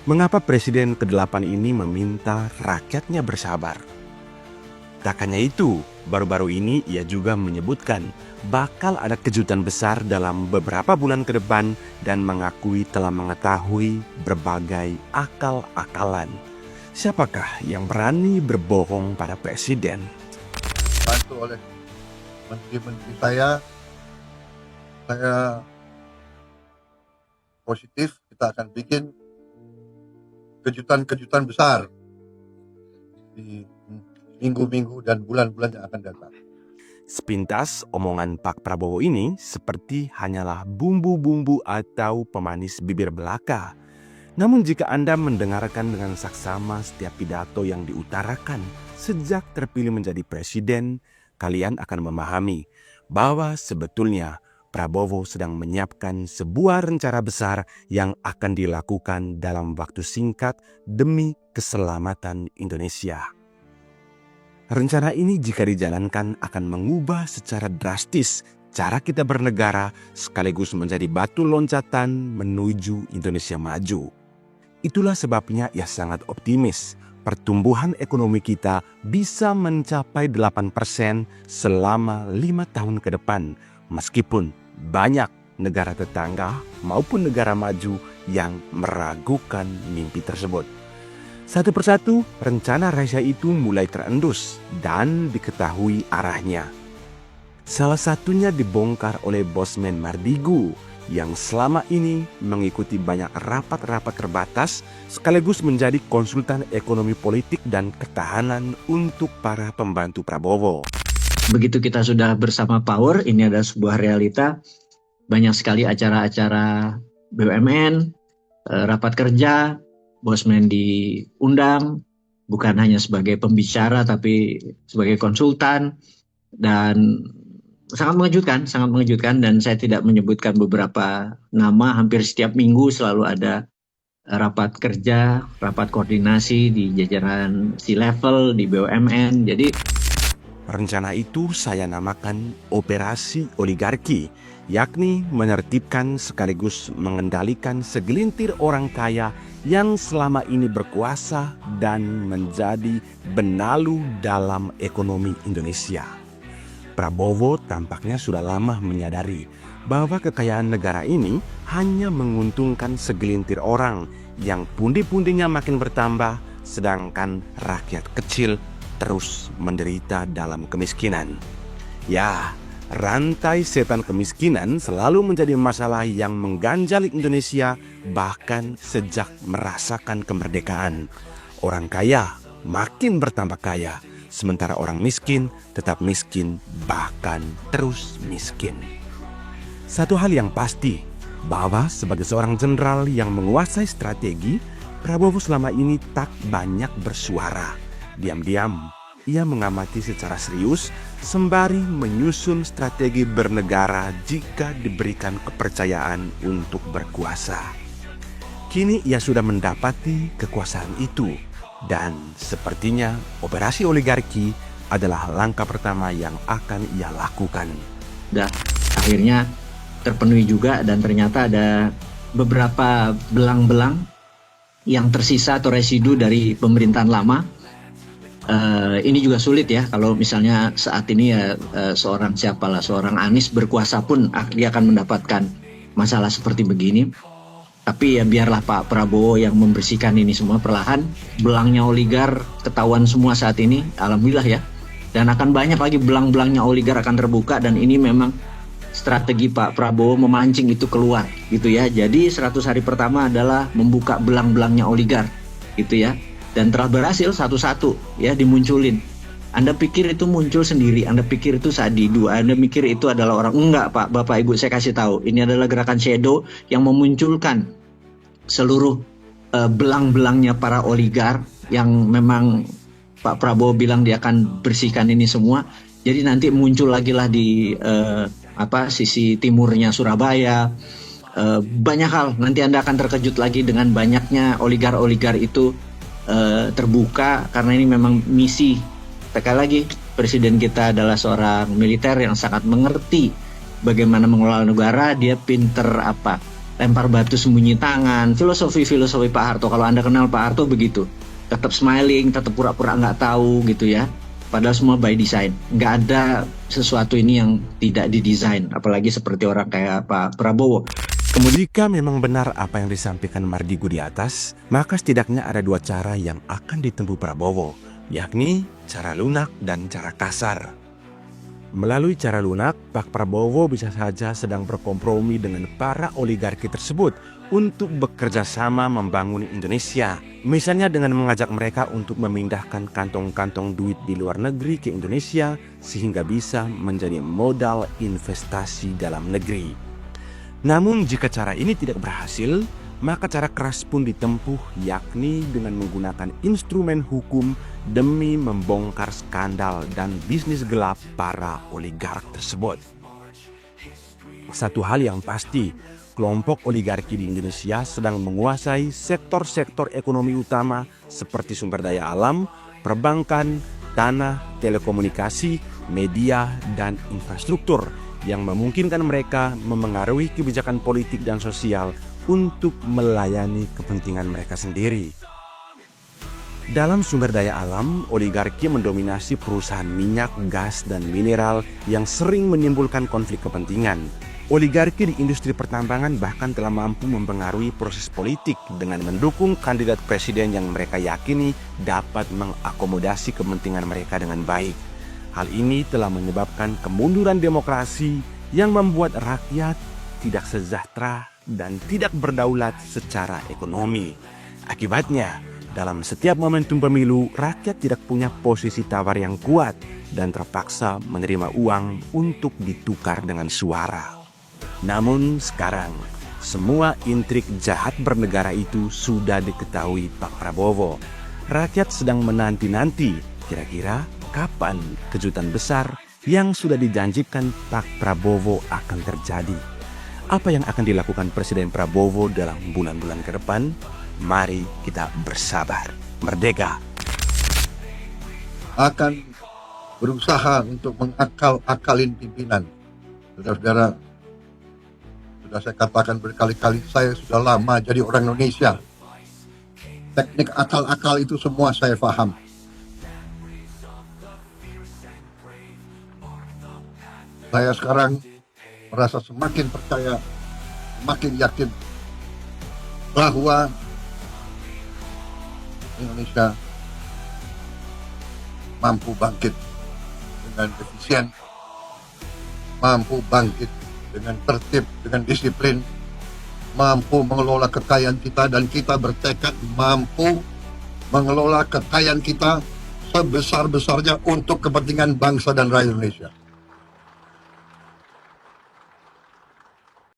Mengapa Presiden ke-8 ini meminta rakyatnya bersabar? Tak hanya itu, baru-baru ini ia juga menyebutkan bakal ada kejutan besar dalam beberapa bulan ke depan dan mengakui telah mengetahui berbagai akal-akalan. Siapakah yang berani berbohong pada Presiden? Bantu oleh menteri-menteri saya positif kita akan bikin kejutan-kejutan besar di minggu-minggu dan bulan-bulan yang akan datang. Sepintas omongan Pak Prabowo ini seperti hanyalah bumbu-bumbu atau pemanis bibir belaka. Namun jika Anda mendengarkan dengan saksama setiap pidato yang diutarakan sejak terpilih menjadi presiden, kalian akan memahami bahwa sebetulnya Prabowo sedang menyiapkan sebuah rencana besar yang akan dilakukan dalam waktu singkat demi keselamatan Indonesia. Rencana ini jika dijalankan akan mengubah secara drastis cara kita bernegara sekaligus menjadi batu loncatan menuju Indonesia maju. Itulah sebabnya ia sangat optimis pertumbuhan ekonomi kita bisa mencapai 8% selama 5 tahun ke depan, meskipun banyak negara tetangga maupun negara maju yang meragukan mimpi tersebut. Satu persatu, rencana rahasia itu mulai terendus dan diketahui arahnya. Salah satunya dibongkar oleh Bosman Mardigu yang selama ini mengikuti banyak rapat-rapat terbatas sekaligus menjadi konsultan ekonomi politik dan ketahanan untuk para pembantu Prabowo. Begitu kita sudah bersama power, ini adalah sebuah realita. Banyak sekali acara-acara BUMN, rapat kerja, Bosman diundang, bukan hanya sebagai pembicara tapi sebagai konsultan, dan sangat mengejutkan dan saya tidak menyebutkan beberapa nama, hampir setiap minggu selalu ada rapat kerja, rapat koordinasi di jajaran C-level, di BUMN. Jadi rencana itu saya namakan operasi oligarki, yakni menertibkan sekaligus mengendalikan segelintir orang kaya yang selama ini berkuasa dan menjadi benalu dalam ekonomi Indonesia. Prabowo tampaknya sudah lama menyadari bahwa kekayaan negara ini hanya menguntungkan segelintir orang yang pundi-pundinya makin bertambah, sedangkan rakyat kecil terus menderita dalam kemiskinan. Ya, rantai setan kemiskinan selalu menjadi masalah yang mengganjal Indonesia bahkan sejak merasakan kemerdekaan. Orang kaya makin bertambah kaya, sementara orang miskin tetap miskin bahkan terus miskin. Satu hal yang pasti, bahwa sebagai seorang jenderal yang menguasai strategi, Prabowo selama ini tak banyak bersuara. Diam-diam, ia mengamati secara serius sembari menyusun strategi bernegara jika diberikan kepercayaan untuk berkuasa. Kini ia sudah mendapati kekuasaan itu dan sepertinya operasi oligarki adalah langkah pertama yang akan ia lakukan. dan akhirnya terpenuhi juga, dan ternyata ada beberapa belang-belang yang tersisa atau residu dari pemerintahan lama. Ini juga sulit ya, kalau misalnya saat ini ya seorang Anies berkuasa pun dia akan mendapatkan masalah seperti begini. Tapi ya biarlah Pak Prabowo yang membersihkan ini semua perlahan. Belangnya oligar ketahuan semua saat ini, alhamdulillah ya. Dan akan banyak lagi belang-belangnya oligar akan terbuka, dan ini memang strategi Pak Prabowo memancing itu keluar gitu ya. Jadi 100 hari pertama adalah membuka belang-belangnya oligar gitu ya. Dan telah berhasil satu-satu ya dimunculin. Anda pikir itu muncul sendiri, Anda pikir itu Sadidu, Anda mikir itu adalah orang. Enggak Pak, Bapak Ibu, saya kasih tahu. Ini adalah gerakan shadow yang memunculkan seluruh belang-belangnya para oligar yang memang Pak Prabowo bilang dia akan bersihkan ini semua. Jadi nanti muncul lagi lah di sisi timurnya Surabaya. Banyak hal, nanti Anda akan terkejut lagi dengan banyaknya oligar-oligar itu terbuka, karena ini memang misi. Sekali lagi, presiden kita adalah seorang militer yang sangat mengerti bagaimana mengelola negara. Dia pinter lempar batu sembunyi tangan, filosofi Pak Harto. Kalau Anda kenal Pak Harto begitu, tetap smiling, tetap pura-pura nggak tahu gitu ya. Padahal semua by design. Nggak ada sesuatu ini yang tidak didesain, apalagi seperti orang kayak Pak Prabowo. Jika memang benar apa yang disampaikan Mardigu di atas, maka setidaknya ada dua cara yang akan ditempuh Prabowo, yakni cara lunak dan cara kasar. Melalui cara lunak, Pak Prabowo bisa saja sedang berkompromi dengan para oligarki tersebut untuk bekerja sama membangun Indonesia. Misalnya dengan mengajak mereka untuk memindahkan kantong-kantong duit di luar negeri ke Indonesia sehingga bisa menjadi modal investasi dalam negeri. Namun jika cara ini tidak berhasil, maka cara keras pun ditempuh, yakni dengan menggunakan instrumen hukum demi membongkar skandal dan bisnis gelap para oligark tersebut. Satu hal yang pasti, kelompok oligarki di Indonesia sedang menguasai sektor-sektor ekonomi utama seperti sumber daya alam, perbankan, tanah, telekomunikasi, media, dan infrastruktur yang memungkinkan mereka memengaruhi kebijakan politik dan sosial untuk melayani kepentingan mereka sendiri. Dalam sumber daya alam, oligarki mendominasi perusahaan minyak, gas, dan mineral yang sering menimbulkan konflik kepentingan. Oligarki di industri pertambangan bahkan telah mampu mempengaruhi proses politik dengan mendukung kandidat presiden yang mereka yakini dapat mengakomodasi kepentingan mereka dengan baik. Hal ini telah menyebabkan kemunduran demokrasi yang membuat rakyat tidak sejahtera dan tidak berdaulat secara ekonomi. Akibatnya, dalam setiap momentum pemilu, rakyat tidak punya posisi tawar yang kuat dan terpaksa menerima uang untuk ditukar dengan suara. Namun sekarang, semua intrik jahat bernegara itu sudah diketahui Pak Prabowo. Rakyat sedang menanti-nanti kira-kira kapan kejutan besar yang sudah dijanjikan Pak Prabowo akan terjadi. Apa yang akan dilakukan Presiden Prabowo dalam bulan-bulan ke depan? Mari kita bersabar. Merdeka! Akan berusaha untuk mengakal-akalin pimpinan. Saudara-saudara, sudah saya katakan berkali-kali, saya sudah lama jadi orang Indonesia. Teknik akal-akal itu semua saya paham. Saya sekarang merasa semakin percaya, semakin yakin bahwa Indonesia mampu bangkit dengan efisien, mampu bangkit dengan tertib, dengan disiplin, mampu mengelola kekayaan kita, dan kita bertekad mampu mengelola kekayaan kita sebesar-besarnya untuk kepentingan bangsa dan rakyat Indonesia.